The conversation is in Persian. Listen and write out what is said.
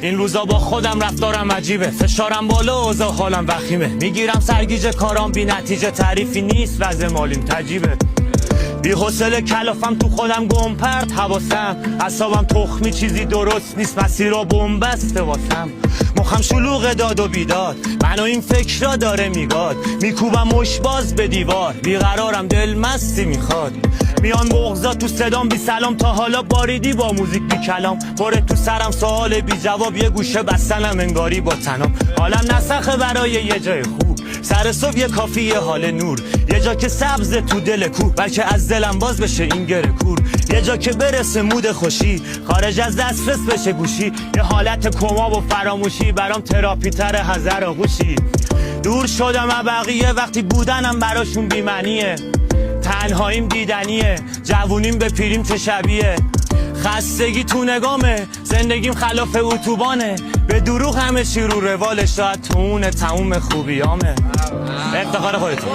این روزا با خودم رفتارم عجیبه، فشارم بالا و اوضاع حالم وخیمه، میگیرم سرگیجه کارام بی نتیجه، تعریفی نیست وضع مالیم تجیبه، بی حوصله کلافم تو خودم گم پرت حواسم، اعصابم تخمی چیزی درست نیست، مسیرها بن‌بسته واسم، مخم شلوغ داد و بیداد، منو این فکرها داره میگاد، میکوبم مشباز به دیوار، بیقرارم دل مستی میخواد، میان بغضا تو صدام بی سلام، تا حالا باریدی با موزیک بی کلام، پره تو سرم سوال بی جواب، یه گوشه بستنم انگاری با تنام، حالم نسخه برای یه جای خوب، سر صبح یه کافی یه حال نور، یه جا که سبز تو دل کوه، بلکه از دلم باز بشه این گره کور، یه جا که برسه مود خوشی، خارج از دسترس بشه گوشی، یه حالت کما و فراموشی، برام تراپی تر هزار آغوشی، دور شدم از بقیه وقتی بودنم براشون بی‌معنیه، تنهاییم دیدنیه، جوونیم به پیریم چه شبیه، خستگی تو نگامه، زندگیم خلاف اتوبانه، به دروغ همه چی رو روال، شاید تو اون تموم خوبیامه. افتخار خودتون.